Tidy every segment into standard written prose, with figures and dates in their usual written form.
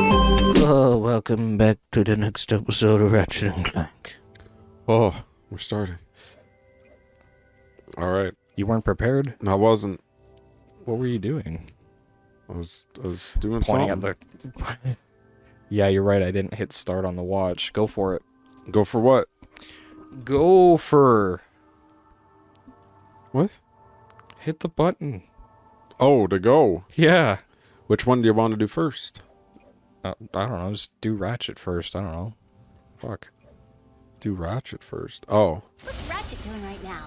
Oh, welcome back to the next episode of Ratchet and Clank. Oh, we're starting. All right. You weren't prepared? No, I wasn't. What were you doing? I was doing Pointing something. at the... Yeah, you're right. I didn't hit start on the watch. Go for it. Go for what? Go for... What? Hit the button. Oh, to go. Yeah. Which one do you want to do first? I don't know. Just do Ratchet first. I don't know. Fuck. Do Ratchet first. Oh, What's Ratchet doing right now?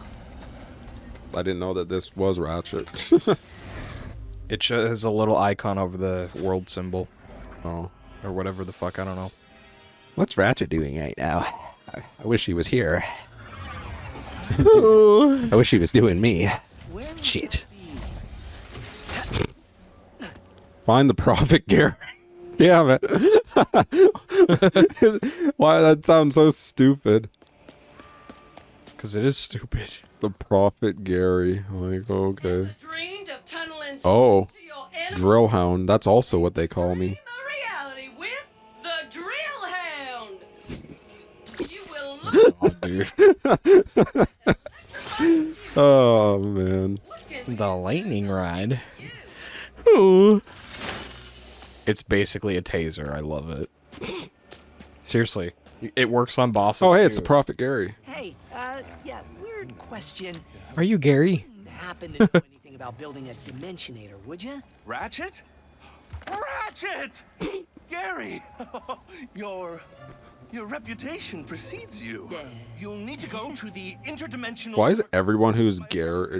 I didn't know that this was Ratchet. It has a little icon over the world symbol. Oh. Or whatever the fuck. I don't know. What's Ratchet doing right now? I wish he was here. I wish he was doing me. Shit. Find the Prophet Gary. Damn it. Why, that sounds so stupid. Because it is stupid. The Prophet Gary. Like, okay. Dreamed of tunneling Oh. to your enemy. Drill Hound. That's also what they call me. The reality with the Drill Hound. You will look Oh, dude. Oh, man. The lightning ride. Ooh. It's basically a taser. I love it. Seriously. It works on bosses, Oh, hey, it's too. the Prophet Gary. Hey, yeah, weird question. Are you Gary? Happen to know anything about building a Dimensionator, would you? Ratchet? Ratchet! Gary! Your reputation precedes you. You'll need to go to the interdimensional... Why is everyone who's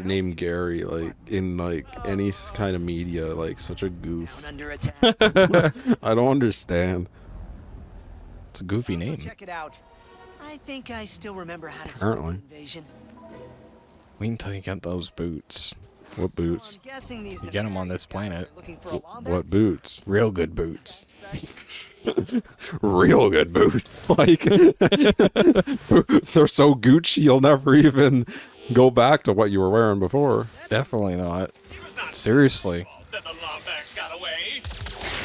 named Gary, like, in, like, any kind of media, like, such a goof? Down under attack. I don't understand. It's a goofy Go name. check it out. I think I still remember how to start an Apparently. invasion. Wait until you get those boots. What boots? I'm guessing these You get 'em on this planet. are looking for a wombat. What boots? Real good boots. Real good boots. Like, they're so Gucci, you'll never even go back to what you were wearing before. Definitely not. Seriously. Then the Lombax got away.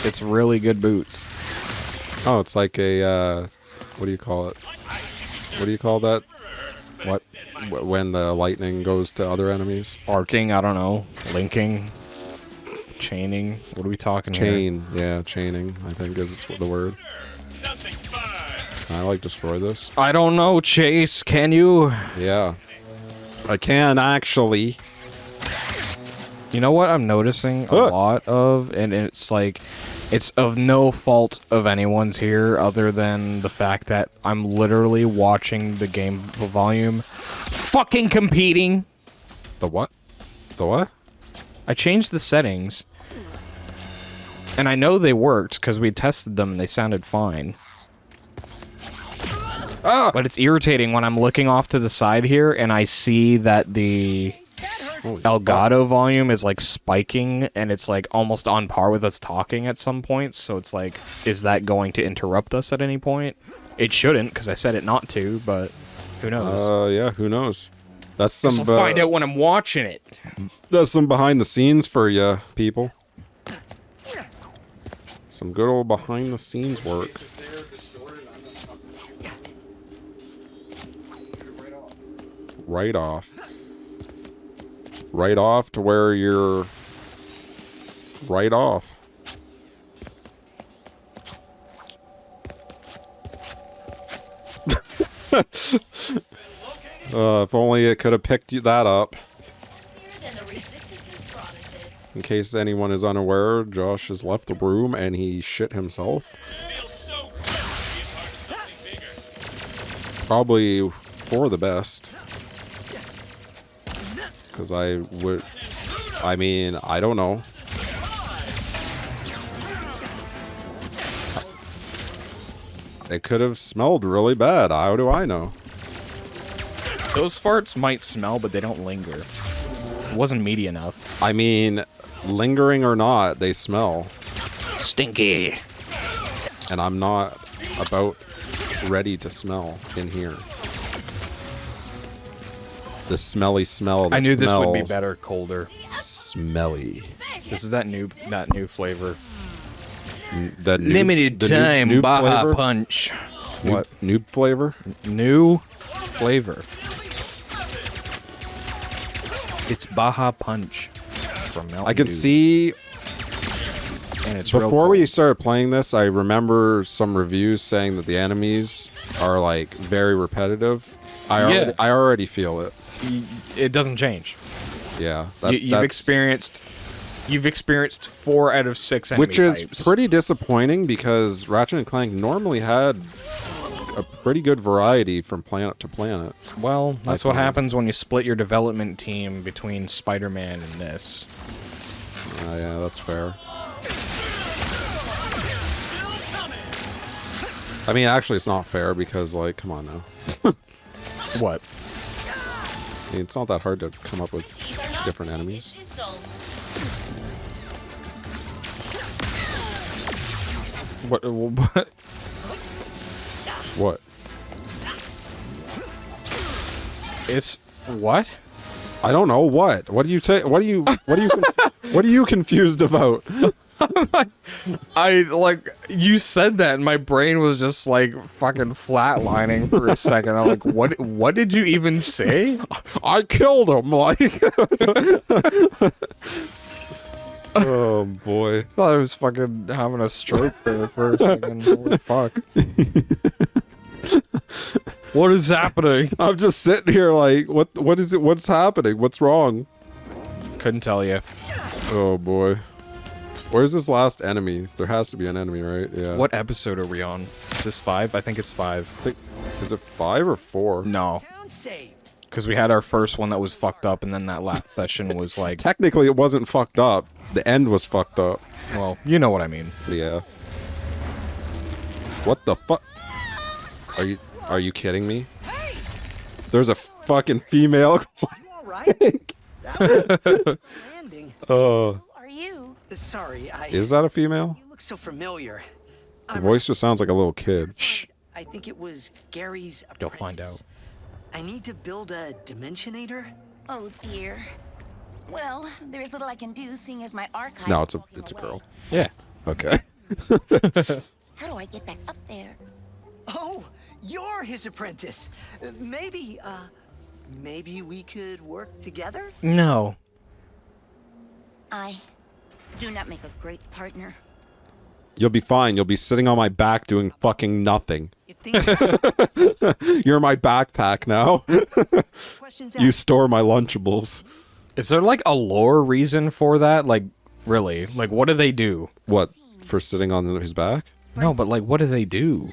It's really good boots. Oh, it's like a, what do you call it? What do you call that? What? When the lightning goes to other enemies? Arcing? I don't know. Linking? Chaining? What are we talking here? Chain. Yeah, chaining, I think is the word. Something fun. Can I, like, destroy this? I don't know, Chase. Can you? Yeah. I can, actually. You know what I'm noticing a lot of? And it's like... It's of no fault of anyone's here other than the fact that I'm literally watching the game volume fucking competing. The what? The what? I changed the settings. And I know they worked because we tested them and they sounded fine. But it's irritating when I'm looking off to the side here and I see that the L.G volume is like spiking and it's like almost on par with us talking at some points. So it's like, is that going to interrupt us at any point? It shouldn't because I said it not to, but who knows? Yeah, who knows? That's some. I'll find out when I'm watching it. That's some behind the scenes for you people. Some good old behind the scenes work. Right off. Right off to where you're right off. If only it could have picked that up. In case anyone is unaware, Josh has left the room and he shit himself. Feels so good to be a part of something bigger. Probably for the best. Because I mean, I don't know. It could have smelled really bad. How do I know? Those farts might smell, but they don't linger. It wasn't meaty enough. I mean, lingering or not, they smell. Stinky. And I'm not about ready to smell in here. The smelly smell that I knew this would be smells better colder. Smelly. This is that new flavor. That noob- Limited the time noob Baja flavor? Punch. Noob flavor? New flavor. It's Baja Punch from Mountain I can Dew, see and it's real before we cold. started playing this, I remember some reviews saying that the enemies are like very repetitive. I already feel it. It doesn't change. Yeah, You've experienced 4 out of 6 enemy which is types. pretty disappointing because Ratchet and Clank normally had a pretty good variety from planet to planet. Well, that's I what thought. happens when you split your development team between Spider-Man and this. Yeah, that's fair. I mean, actually, it's not fair because, like, come on now. What? I mean, it's not that hard to come up with different enemies. What? What? It's what? I don't know what. What do you take? What are you confused about? I like you said that, and my brain was just like fucking flatlining for a second. I'm like, what? What did you even say? I killed him. Like, oh boy. I thought I was fucking having a stroke there for a second. Holy fuck! What is happening? I'm just sitting here like, what is it? What's happening? What's wrong? Couldn't tell you. Oh boy. Where's this last enemy? There has to be an enemy, right? Yeah. What episode are we on? Is this 5? I think it's 5. Is it 5 or 4? No, Town saved. because we had our first one that was fucked up, and then that last session was like, Technically, it wasn't fucked up. The end was fucked up. well, you know what I mean. Yeah. What the fuck? Are you kidding me? There's a fucking female. You all right? That was landing. Oh. Who are you? Sorry, Is that a female? You look so familiar. The voice just sounds like a little kid. I think it was Gary's apprentice. You'll find out. I need to build a dimensionator. Oh dear. Well, there's little I can do, seeing as my archives. No, are it's a walking away. girl. Yeah. Okay. How do I get back up there? Oh, you're his apprentice. Maybe we could work together? No. I do not make a great partner. You'll be fine. You'll be sitting on my back doing fucking nothing. If things You're my backpack now. questions You asked. store my Lunchables. Is there like a lore reason for that? Like, really? Like, what do they do? What? For sitting on his back? No, but like, what do they do?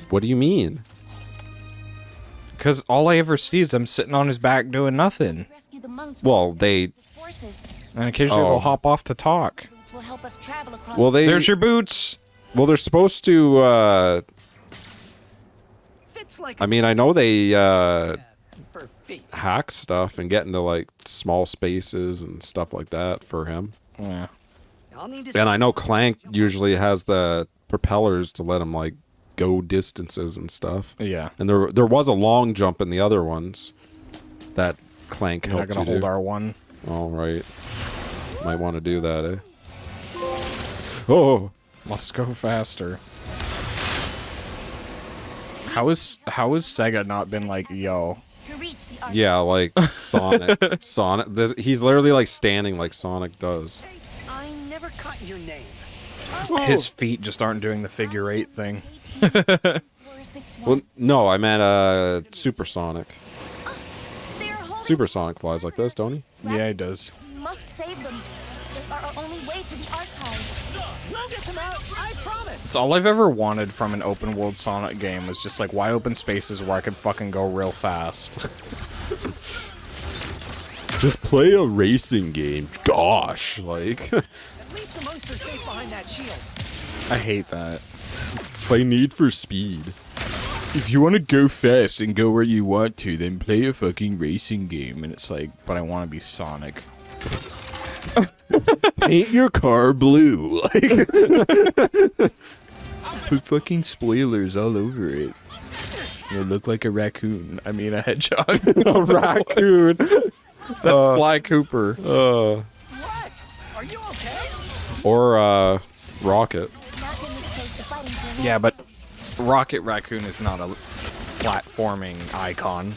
What do you mean? Because all I ever see is them sitting on his back doing nothing. Rescue the monks. Well, from they- his forces. And occasionally Oh. they'll hop off to talk. Boots will help us travel across. Well, There's your boots! Well, they're supposed to. Fits like I mean, I know they for feet. hack stuff and get into like small spaces and stuff like that for him. Yeah. I'll need to And I know Clank usually has the propellers to let him like go distances and stuff. Yeah. And there was a long jump in the other ones that Clank You're not helped gonna you hold do. R1. All right. Might want to do that, eh? Oh, Must go faster. How is Sega not been like, yo? To reach the arch. yeah, like Sonic. He's literally like standing like Sonic does. I never caught your name. His feet just aren't doing the figure 8 thing. 461. Well, no, I meant Supersonic. They are holding. Supersonic flies like this, don't he? Yeah, he does. We must save them. They are our only way to the archives. We'll get them out, I promise. It's all I've ever wanted from an open world Sonic game was just like wide open spaces where I could fucking go real fast. Just play a racing game. Gosh, like At least the monks are safe behind that shield. I hate that. play Need for Speed. If you want to go fast and go where you want to, then play a fucking racing game. And it's like, but I want to be Sonic. Paint your car blue. Like, Put fucking spoilers all over it. You look like a raccoon. I mean, a hedgehog. a raccoon. That's Fly Cooper. What? Are you okay? Or Rocket. Not in Yeah, but Rocket Raccoon is not a platforming icon.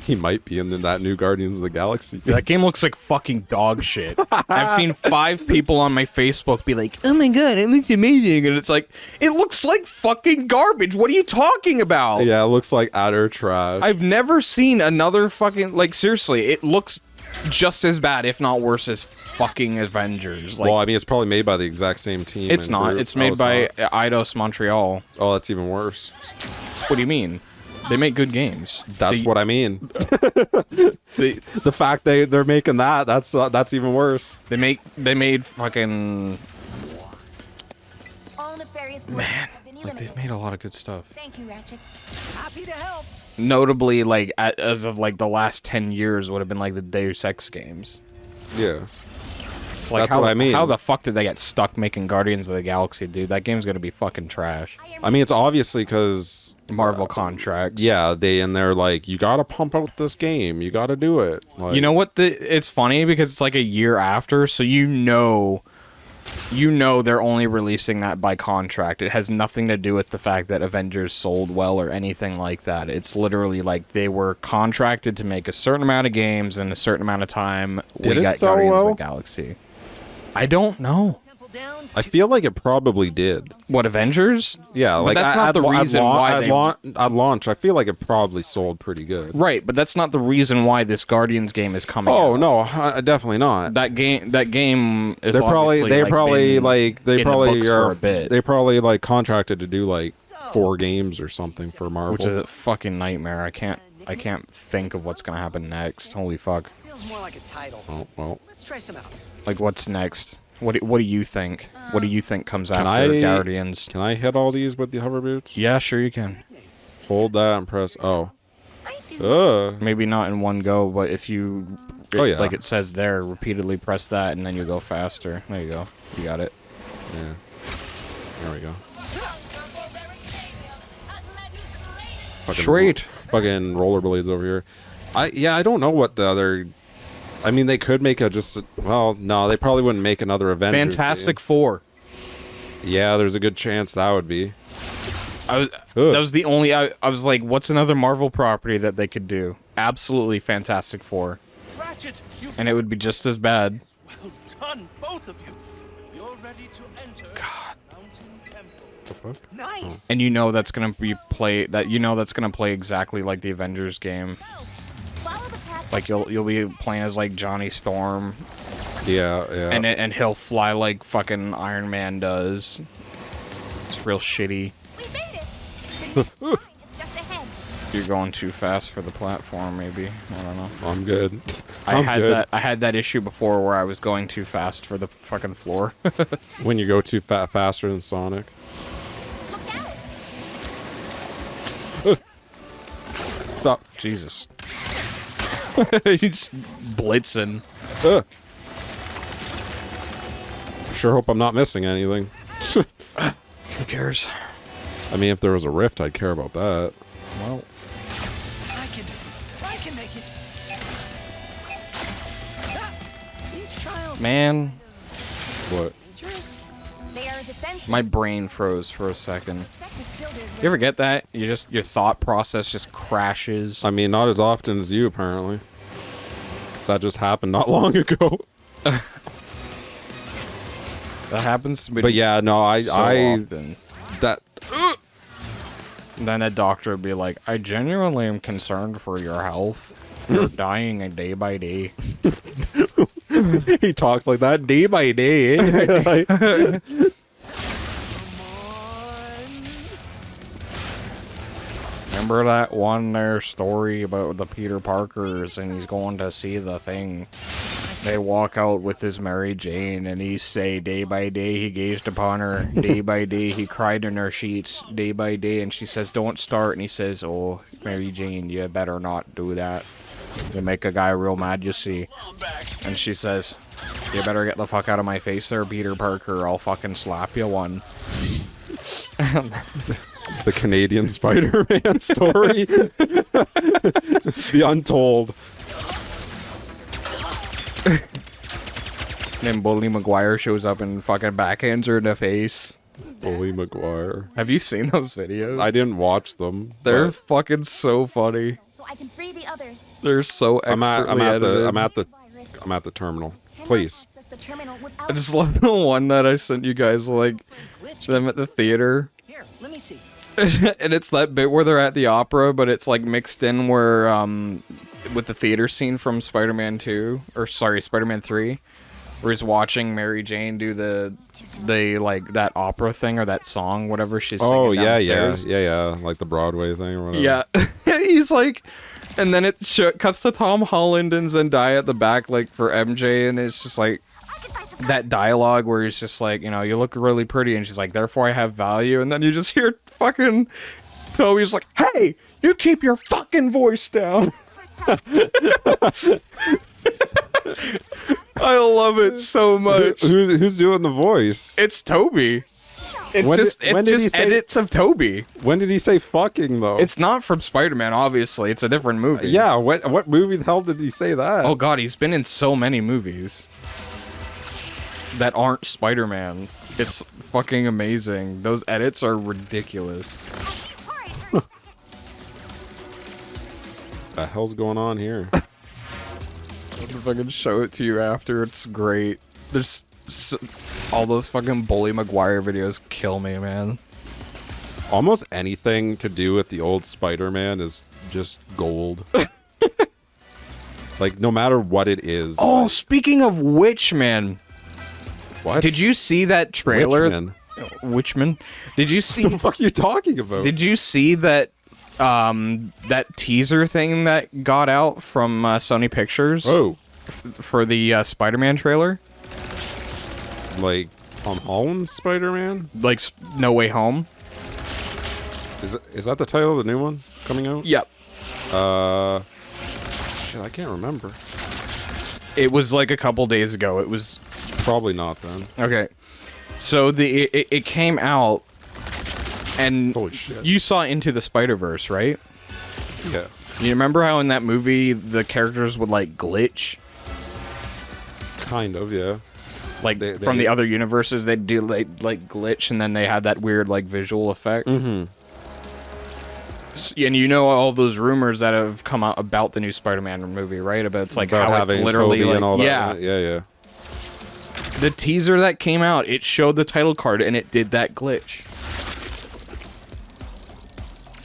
He might be in that new Guardians of the Galaxy. That game looks like fucking dog shit. I've seen 5 people on my Facebook be like, "Oh my god, it looks amazing," and it's like, it looks like fucking garbage. What are you talking about? Yeah, it looks like utter trash. I've never seen another fucking, like, seriously, it looks just as bad, if not worse, as fucking Avengers. Like, well, I mean, it's probably made by the exact same team. it's and not. group. It's made by not. Eidos Montreal. Oh, that's even worse. What do you mean? They make good games. That's They- what I mean. They, The fact they're making that's even worse. they made fucking, All nefarious man, have been like, eliminated. they've made a lot of good stuff. Thank you, Ratchet. Happy to help. Notably, like, as of like the last 10 years would have been like the Deus Ex games. Yeah. It's like, That's how, what I mean. How the fuck did they get stuck making Guardians of the Galaxy, dude? That game's gonna be fucking trash. I mean, it's obviously because Marvel contracts. yeah, they're like, you gotta pump out this game, you gotta do it. Like, You know what? It's funny because it's like a year after, so you know they're only releasing that by contract. It has nothing to do with the fact that Avengers sold well or anything like that. It's literally like they were contracted to make a certain amount of games in a certain amount of time. Did we it got sell Guardians well? of the Galaxy. I don't know. Temple down. I feel like it probably did. What, Avengers? Yeah, But like that's not the reason why they... at launch, I feel like it probably sold pretty good. Right, but that's not the reason why this Guardians game is coming out. Oh no, definitely not. That game is They're probably obviously, they like, probably been like they in the probably books are for a bit. they probably like contracted to do like 4 games or something for Marvel. Which is a fucking nightmare. I can't think of what's gonna happen next. Holy fuck. Feels more like a title. Oh well. Let's try some out. Like, what's next? What do you think? What do you think comes Can after I- Guardians? Can I hit all these with the hover boots? Yeah, sure you can. Hold that and press. Oh. I do. Maybe not in one go, but if you, Oh, yeah. like it says there, repeatedly press that, and then you go faster. There you go. You got it. Yeah. There we go. Fucking Sweet. Fucking rollerblades over here. I don't know what the other. I mean, they could make well, no, they probably wouldn't make another Avengers Fantastic game. Four. Yeah, there's a good chance that would be. That was the only. I was like, what's another Marvel property that they could do? Absolutely Fantastic Four, Ratchet, you've and it would be just as bad. well done, both of you. You're ready to enter Mountain Temple. Nice. And you know that's gonna that's gonna play exactly like the Avengers game. Follow the path. Like you'll be playing as like Johnny Storm, Yeah. and he'll fly like fucking Iron Man does. It's real shitty. We made it. The next line is just ahead. You're going too fast for the platform, maybe. I don't know. I'm good. I I'm had good. that issue before where I was going too fast for the fucking floor. When you go too faster than Sonic. Look out. Stop. Jesus. He's blitzing. Sure hope I'm not missing anything. Who cares? I mean, if there was a rift, I'd care about that. Well, I can make it. These trials man, What? dangerous. They are defensive. my brain froze for a second. Suspected builders You ever get that? Your thought process just crashes. I mean, not as often as you, apparently. 'Cause that just happened not long ago. That happens to me. But yeah, no, I often. that And then a doctor would be like, I genuinely am concerned for your health. You're dying a day by day. he talks like that day by day. Like, Remember that one there story about the Peter Parkers and he's going to see the thing? They walk out with his Mary Jane and he say, day by day he gazed upon her, day by day he cried in her sheets, day by day, and she says, don't start, and he says, oh, Mary Jane, you better not do that. You make a guy real mad, you see. And she says, you better get the fuck out of my face there, Peter Parker, I'll fucking slap you one. the Canadian Spider-Man story. The untold. Then Bully Maguire shows up and fucking backhands her in the face. Bully McGuire. Have you seen those videos? I didn't watch them. They're but fucking so funny. So I can free the others. They're so expertly edited. I'm at the terminal. Please. Access the terminal without I just love the one that I sent you guys, like them at the theater. Here, let me see. And it's that bit where they're at the opera, but it's like mixed in where with the theater scene from Spider-Man 2, or sorry, Spider-Man 3, where he's watching Mary Jane do the like that opera thing or that song, whatever she's singing. Oh yeah, downstairs. like the Broadway thing or whatever. Yeah. He's like, and then it cuts to Tom Holland and Zendaya at the back, like for MJ, and it's just like that dialogue where he's just like, you know, you look really pretty, and she's like, therefore I have value, and then you just hear fucking Toby's like, hey, you keep your fucking voice down. I love it so much. Who's doing the voice? It's Toby. It's When just did- when did he just say- edits of Toby. When did he say fucking though? It's not from Spider-Man, obviously. It's a different movie. yeah. What movie the hell did he say that? Oh god, he's been in so many movies that aren't Spider-Man. It's fucking amazing. Those edits are ridiculous. The hell's going on here? If I can show it to you after, it's great. There's all those fucking Bully Maguire videos kill me, man. Almost anything to do with the old Spider-Man is just gold. Like no matter what it is. Oh, like, speaking of Witchman, what? did you see that trailer? Witchman? Witchman? Did you see? What the fuck are you talking about? Did you see that that teaser thing that got out from Sony Pictures Oh, for the Spider-Man trailer? like Tom Holland's Spider-Man? Like No Way Home? Is that the title of the new one coming out? Yep. Shit, I can't remember. It was like a couple days ago. It was Probably not then. okay. So it came out, and Holy shit. you saw Into the Spider-Verse, right? Yeah. You remember how in that movie the characters would like glitch? Kind of, yeah. Like They- from the other universes, they'd do like glitch, and then they had that weird like visual effect. Mm-hmm. And you know all those rumors that have come out about the new Spider-Man movie, right? About it's like About how it's having literally Toby like and all that. yeah. Right? Yeah. The teaser that came out, it showed the title card and it did that glitch.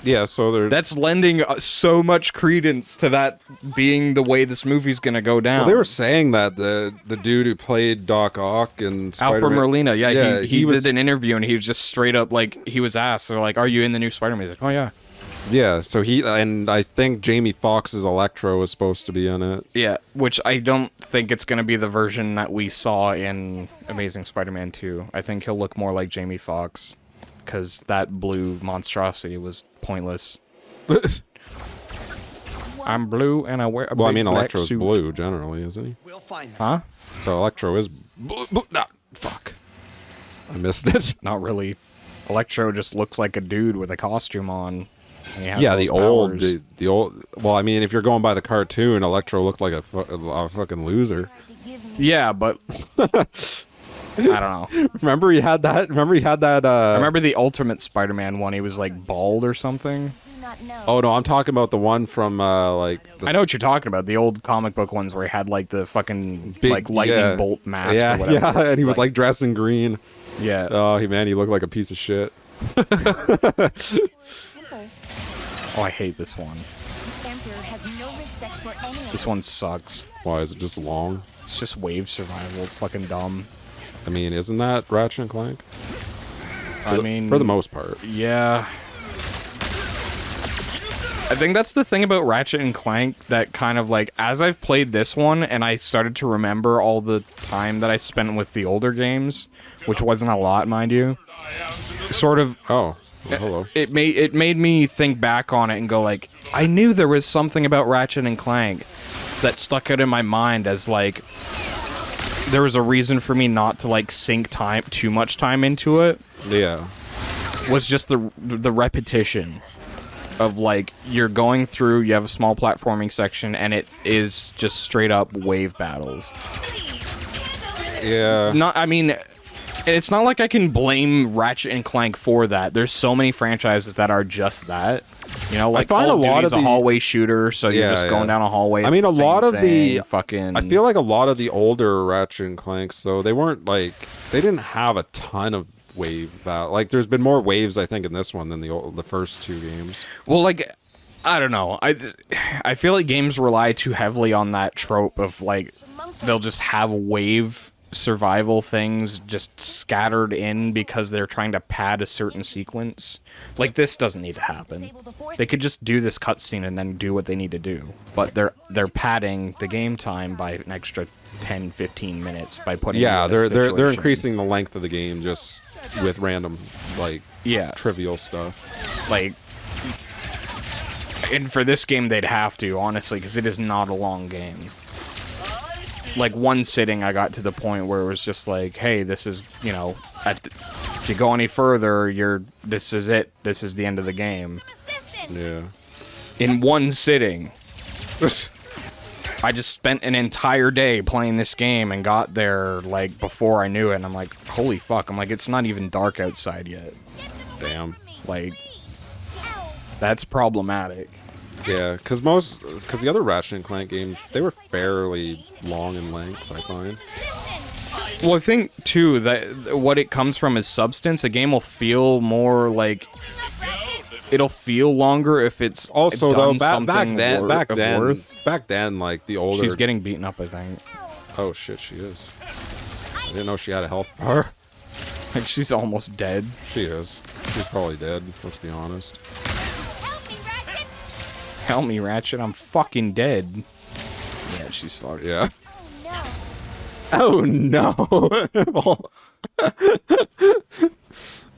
Yeah, so they're That's lending so much credence to that being the way this movie's gonna go down. well, they were saying that the dude who played Doc Ock and Alfred Spider-Man, Molina, yeah, he was did an interview and he was just straight up like he was asked, they're like, "Are you in the new Spider-Man?" He's like, "Oh yeah." yeah. So he and I think Jamie Foxx's Electro was supposed to be in it. Yeah, which I don't think it's gonna be the version that we saw in Amazing Spider-Man 2. I think he'll look more like Jamie Foxx, because that blue monstrosity was pointless. I'm blue and I wear a Well, I big mean, black Electro's suit. blue generally, isn't he? We'll find them. Huh? So Electro is blue. Nah, fuck. I missed it. Not really. Electro just looks like a dude with a costume on. And he has Yeah, those the old, powers. the old. Well, I mean, if you're going by the cartoon, Electro looked like a fucking loser. Yeah, but I don't know. Remember he had that. I remember the Ultimate Spider-Man one. He was like bald or something. do not know. Oh no, I'm talking about the one from like. The I know what you're talking about. The old comic book ones where he had like the fucking big, like lightning yeah. bolt mask. Yeah, or whatever. yeah, and he was like dressed in green. Yeah. Oh, he looked like a piece of shit. Temper. Oh, I hate this one. The Emperor has no respect for any of This them. one sucks. Why is it just long? It's just wave survival. It's fucking dumb. I mean, isn't that Ratchet and Clank? I mean, For the most part. yeah. I think that's the thing about Ratchet and Clank that kind of like, as I've played this one and I started to remember all the time that I spent with the older games, which wasn't a lot, mind you, sort of, Oh, well, hello. it made me think back on it and go like, I knew there was something about Ratchet and Clank that stuck out in my mind as like, there was a reason for me not to like sink too much time into it. Yeah. Was just the repetition of like you're going through, you have a small platforming section and it is just straight up wave battles. Yeah. Not, I mean, it's not like I can blame Ratchet and Clank for that. There's so many franchises that are just that. You know, like find Call of a lot Duty's of a the- hallway shooter, so you're Yeah, just going yeah. down a hallway. I mean, it's a the lot same of the thing, fucking. I feel like a lot of the older Ratchet and Clanks, though, they weren't like they didn't have a ton of wave that. Like, there's been more waves, I think, in this one than the first two games. Well, like, I don't know. I feel like games rely too heavily on that trope of like they'll just have wave survival things just scattered in because they're trying to pad a certain sequence. Like, this doesn't need to happen. They could just do this cutscene and then do what they need to do. But they're padding the game time by an extra 10, 15 minutes by putting. Yeah, you in a they're situation. increasing the length of the game just with random like trivial stuff. Like, and for this game they'd have to, honestly, because it is not a long game. Like, one sitting I got to the point where it was just like, hey, this is, you know, if you go any further, this is it. This is the end of the game. Yeah. In one sitting. I just spent an entire day playing this game and got there, like, before I knew it, and I'm like, holy fuck. I'm like, it's not even dark outside yet. Damn. Like, that's problematic. Yeah, because the other Ratchet and Clank games, they were fairly long in length, I find. Well, I think, too, that what it comes from is substance. A game will feel more like... It'll feel longer if it's Also, done though, back then, worth. like, the older... She's getting beaten up, I think. Oh, shit, she is. I didn't know she had a health bar. Like, she's almost dead. She is. She's probably dead, let's be honest. Help me, Ratchet, I'm fucking dead. Yeah, she's fucked. Yeah. Oh, no.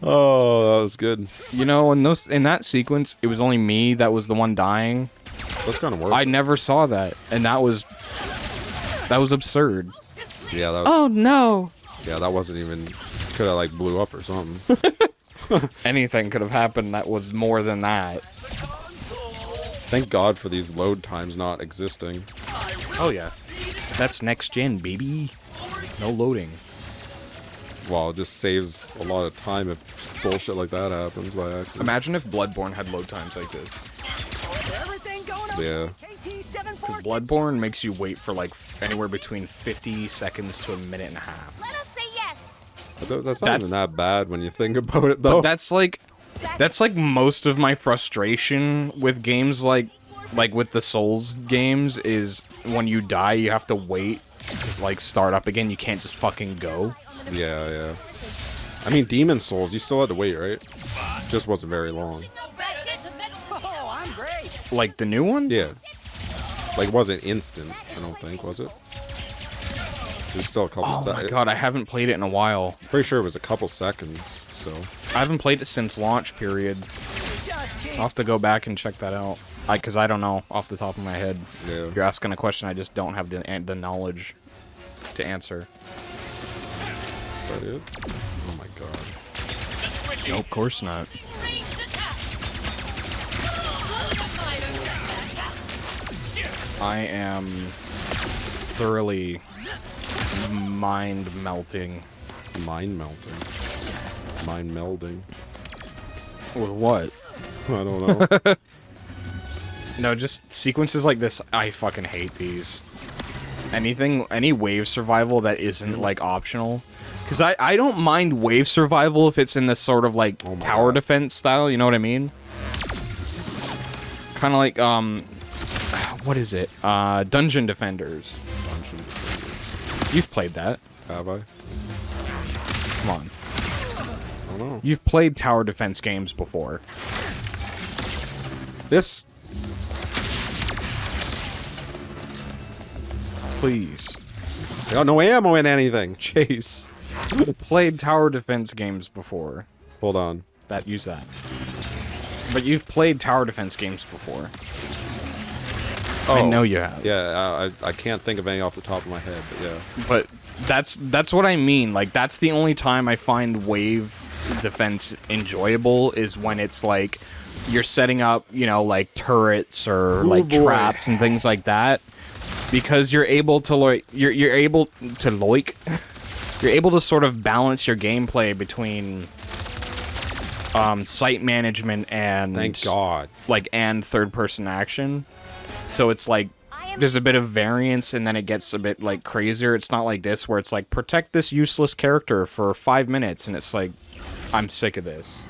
Oh, that was good. You know, in that sequence, it was only me that was the one dying. That's gonna work. I never saw that, and that was absurd. Yeah, that Oh no! yeah, that wasn't even... Could have, like, blew up or something. Anything could have happened that was more than that. Thank God for these load times not existing. Oh yeah. That's next gen, baby. No loading. Well, it just saves a lot of time if bullshit like that happens by accident. Imagine if Bloodborne had load times like this. Yeah. Because Bloodborne makes you wait for like anywhere between 50 seconds to a minute and a half. Let us say yes. That's not even that bad when you think about it, though. But that's like most of my frustration with games like with the Souls games is when you die, you have to wait to like start up again. You can't just fucking go. Yeah, yeah. I mean, Demon Souls, you still had to wait, right? Just wasn't very long. Oh, I'm great. Like the new one? Yeah. Like, it wasn't instant, I don't think, was it? There's still a couple Oh my seconds. god, I haven't played it in a while. Pretty sure it was a couple seconds still. I haven't played it since launch period. I'll have to go back and check that out. Because I don't know off the top of my head. Yeah. You're asking a question I just don't have the knowledge to answer. Is that it? Oh my god. No, of course not. I am thoroughly mind melting. Mind melting. Mind melding. With what? I don't know. No, just sequences like this, I fucking hate these. Any wave survival that isn't, like, optional. Because I don't mind wave survival if it's in this sort of, like, tower defense style, you know what I mean? Kind of like, what is it? Dungeon Defenders. You've played that. Have I? Come on. I don't know. You've played tower defense games before. This... Please. I got no ammo in anything. Chase. Played tower defense games before. Hold on. That use that. But you've played tower defense games before. I know you have. Yeah, I can't think of any off the top of my head, but yeah. But that's what I mean. Like, that's the only time I find wave defense enjoyable is when it's like you're setting up, you know, like turrets or like traps and things like that. Because you're able to like you're able to you're able to sort of balance your gameplay between site management and Thank God. like and third-person action. So it's like there's a bit of variance, and then it gets a bit like crazier. It's not like this where it's like protect this useless character for 5 minutes, and it's like I'm sick of this.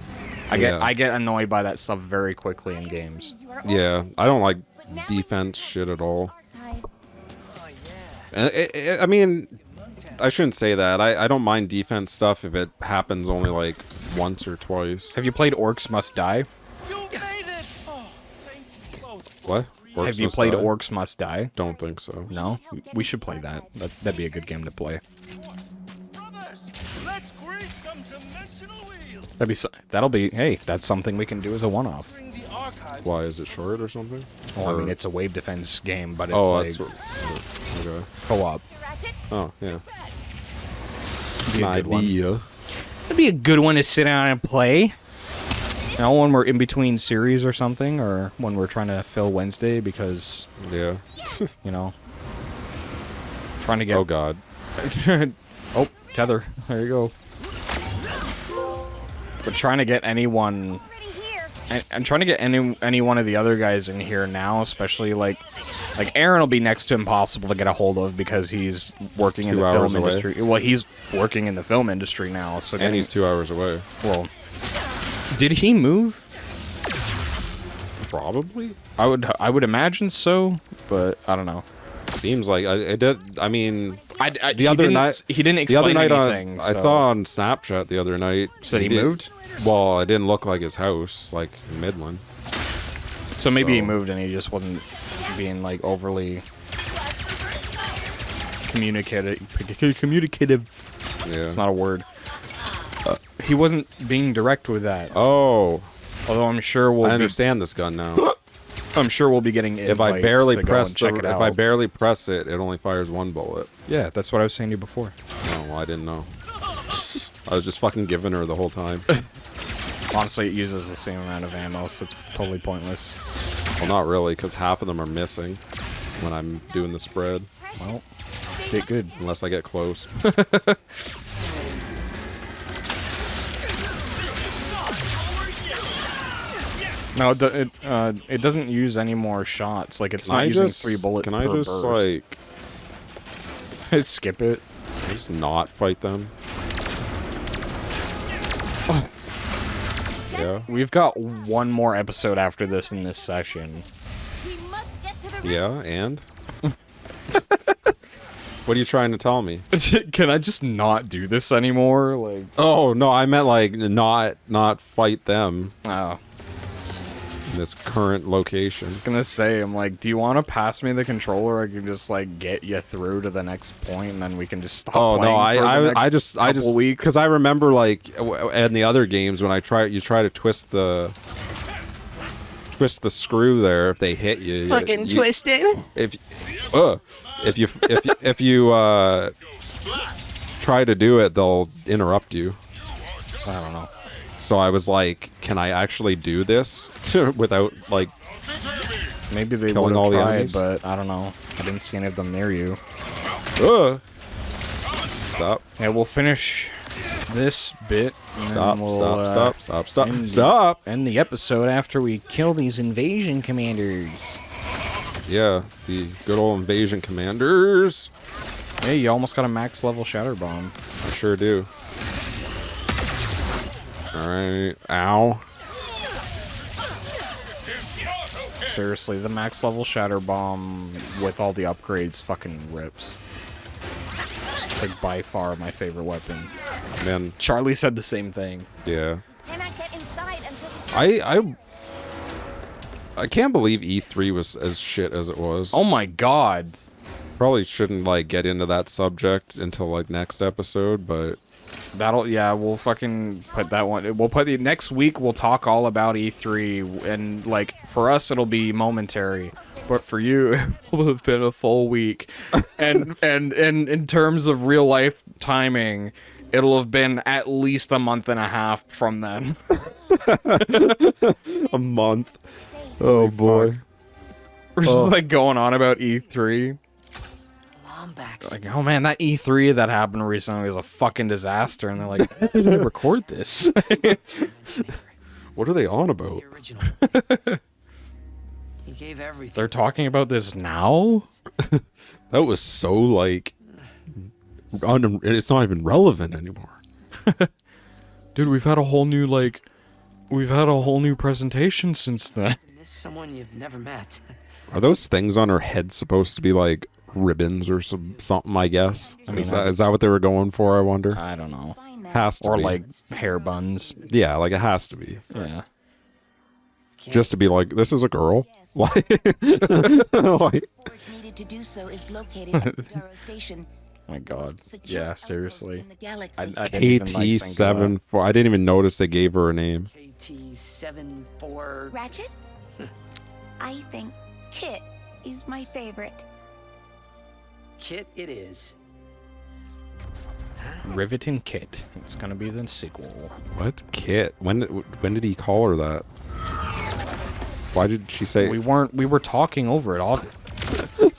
I get annoyed by that stuff very quickly in games. Yeah, I don't like defense shit at all. I mean, I shouldn't say that. I don't mind defense stuff if it happens only like once or twice. Have you played Orcs Must Die? You made it! Oh, thank you both. What? Orcs Have you Must played Die? Orcs Must Die? Don't think so. No? We should play that. That'd be a good game to play. Brothers, let's grease some dimensional wheels. That'll be, hey, that's something we can do as a one-off. Bring the archives. Why, is it short or something? Well, I Or- mean, it's a wave defense game, but it's Oh, like that's what. Okay. co-op. Ratchet, Oh, yeah. Be a good one. Idea. It'd be a good one to sit down and play. Now, when we're in between series or something, or when we're trying to fill Wednesday because, Yeah. you know, trying to get... Oh God. Oh, tether. There you go. But trying to get anyone... already here. I'm trying to get any one of the other guys in here now, especially like Aaron will be next to impossible to get a hold of because he's working in 2 the hours film away. industry. Well, he's working in the film industry now, so And he's 2 hours away. well. Did he move? Probably. I would imagine so, but I don't know. Seems like it did. I mean, The other night he didn't the other explain night anything. I so- saw on Snapchat the other night. Said he moved? Well, it didn't look like his house, like in Midland. So maybe he so- moved and he just wasn't being like overly communicative. Yeah. It's not a word. He wasn't being direct with that. Oh, Although I'm sure we'll I be, understand this gun now. I'm sure we'll be getting If I invites barely to go press and check it if out. I barely press it, it only fires one bullet. Yeah, that's what I was saying to you before. Oh, well, I didn't know. I was just fucking giving her the whole time. Honestly, it uses the same amount of ammo, so it's totally pointless. Well, not really, because half of them are missing when I'm doing the spread, Well, get good. unless I get close. No, it doesn't use any more shots. Like it's Can not I using just 3 bullets Can per I just burst. like Skip it. just not fight them? Yeah. We've got one more episode after this in this session. We must get to the Yeah, and what are you trying to tell me? Can I just not do this anymore? Like, Oh no, I meant like not fight them oh, in this current location. I was gonna say, I'm like, do you want to pass me the controller? I can just like get you through to the next point, and then we can just stop. Oh playing no, for the I next just couple weeks. because I remember like in the other games when you try to twist the screw there if they hit you. Fucking twisted. If you try to do it, they'll interrupt you. I don't know. So I was like, can I actually do this without like Maybe they killing would all have the tried, enemies? but I don't know. I didn't see any of them near you. Stop. Yeah, we'll finish this bit. and Stop, then we'll, stop. end the episode after we kill these invasion commanders. Yeah, the good old invasion commanders. Hey, you almost got a max level shatter bomb. I sure do. Alright. Ow. Seriously, the max level shatter bomb with all the upgrades fucking rips. Like by far my favorite weapon. Man, Charlie said the same thing. yeah. cannot get inside until I can't believe E3 was as shit as it was. Oh my god. Probably shouldn't like get into that subject until like next episode, but We'll fucking put that one. We'll put the next week. We'll talk all about E3, and like for us, it'll be momentary, but for you, it will have been a full week. And in terms of real life timing, it'll have been at least a month and a half from then. a month. safe. Oh boy. We're just like going on about E3. Scumbags. Like, oh man, that E3 that happened recently was a fucking disaster, and they're like, why did they record this? What are they on The about? original. He gave everything. They're talking about this now? That was so like, it's not even relevant anymore. Dude, we've had a whole new presentation since then. Miss someone you've never met. Are those things on her head supposed to be like ribbons or something? I guess. Is that what they were going for? I wonder. I don't know. Find that. Has to Or be. like hair buns. Yeah, like it has to be. Yeah. Just to be like, this is a girl. Yes. Like, like, Forge needed to do so is located at Darrow Station. Oh my god. Secure Yeah, outpost seriously. in the galaxy. I didn't even, like, think of KT7. I didn't even notice they gave her a name. KT-74. Ratchet? I think Kit is my favorite. Kit it is. that. Riveting Kit. It's gonna be the sequel. What? Kit? When did he call her that? Why did she say? We were talking over it all.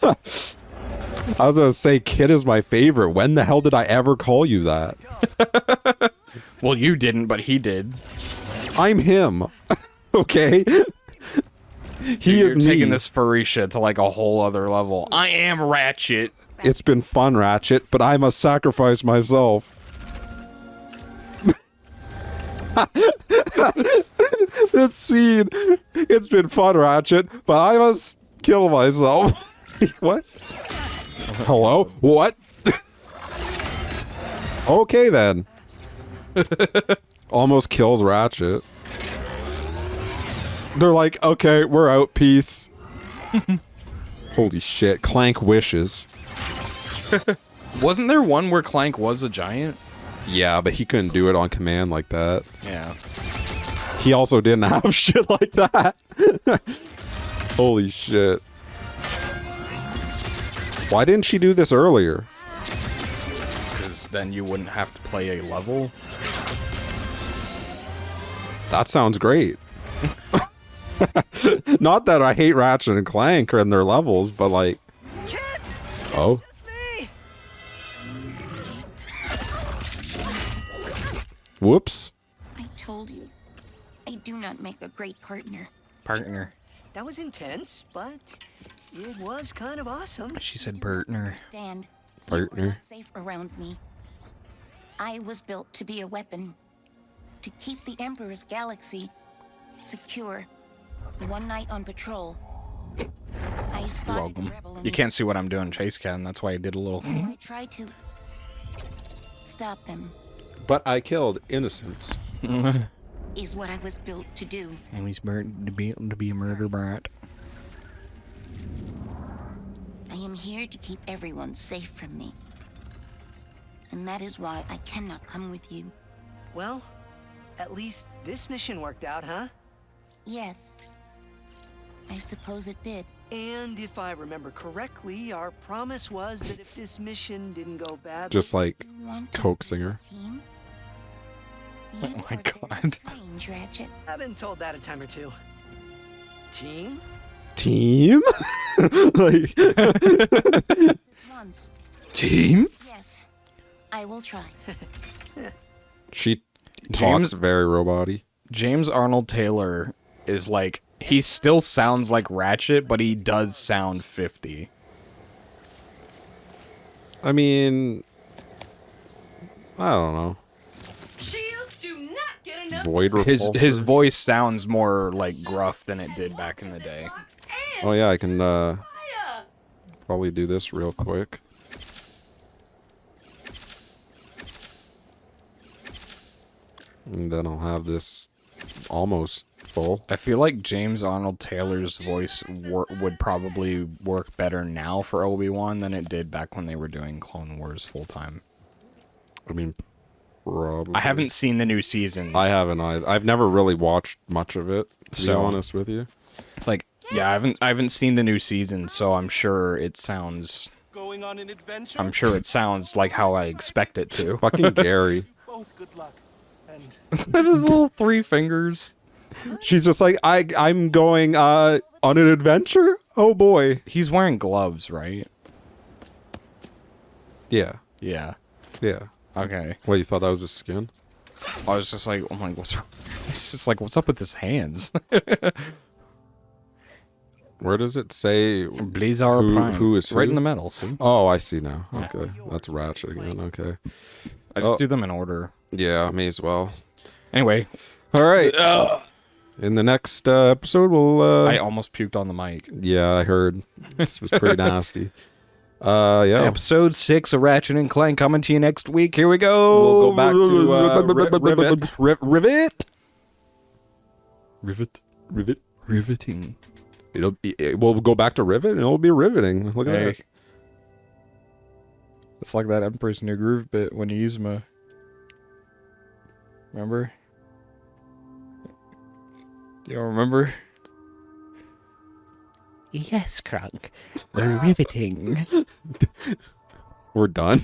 I was gonna say Kit is my favorite. When the hell did I ever call you that? Well, you didn't, but he did. I'm him. Okay. He You're is me. taking this furry shit to like a whole other level. I am Ratchet. It's been fun, Ratchet, but I must sacrifice myself. This scene. It's been fun, Ratchet, but I must kill myself. What? Hello? What? Okay then. Almost kills Ratchet. They're like, okay, we're out. Peace. Holy shit. Clank wishes. Wasn't there one where Clank was a giant? Yeah, but he couldn't do it on command like that. Yeah. He also didn't have shit like that. Holy shit. Why didn't she do this earlier? Because then you wouldn't have to play a level. That sounds great. Not that I hate Ratchet and Clank and their levels, but like, Kit! oh, It's me! whoops. I told you, I do not make a great partner. Partner. That was intense, but it was kind of awesome. She said partner. Understand? Partner. You are not safe around me. I was built to be a weapon, to keep the Emperor's galaxy secure. One night on patrol, I spotted a Welcome. rebel in You can't see what I'm doing, Chase Can. That's why I did a little. I tried to stop them. But I killed innocents. Is what I was built to do. And he's to be a murder brat. I am here to keep everyone safe from me. And that is why I cannot come with you. Well, at least this mission worked out, huh? Yes. I suppose it did. And if I remember correctly, our promise was that if this mission didn't go badly... Just like You want to Coke stay singer. on the team? Oh You my are very God. strange, Ratchet. I've been told that a time or two. Team? Team? Like, This once. Team? Yes. I will try. she James- talks very robot-y. James Arnold Taylor is like, he still sounds like Ratchet, but he does sound 50. I mean, I don't know. Shields do not get enough Void His repulsor. voice sounds more like gruff than it did back in the day. box and Oh yeah, I can fire. probably do this real quick. And then I'll have this almost full. I feel like James Arnold Taylor's voice would probably work better now for Obi-Wan than it did back when they were doing Clone Wars full time. I mean, probably. I haven't seen the new season. I haven't either. I've never really watched much of it, to be So- honest with you. Like, yeah, I haven't seen the new season, so I'm sure it sounds. Going on an adventure? I'm sure it sounds like how I expect it to. Fucking Gary. Both good luck. And With his little 3 fingers. She's just like, I'm going on an adventure? Oh boy. He's wearing gloves, right? Yeah. Yeah. Yeah. Okay. What, you thought that was his skin? I was just like, oh my, what's wrong? It's just like, what's up with his hands? Where does it say Blizzard Prime. who is right who? in the middle, see? Oh, I see now. Okay. That's Ratchet again. Okay. I just Oh. do them in order. Yeah, may as well. Anyway. All right. In the next episode, we'll... I almost puked on the mic. Yeah, I heard. This was pretty nasty. Yeah. Episode 6 of Ratchet and Clank coming to you next week. Here we go. We'll go back to Rivet. Riveting. We'll go back to Rivet, and it'll be riveting. Look at that. It's like that Emperor's New Groove bit when you use them. Remember? You don't remember? Yes, Clank. Riveting. We're done.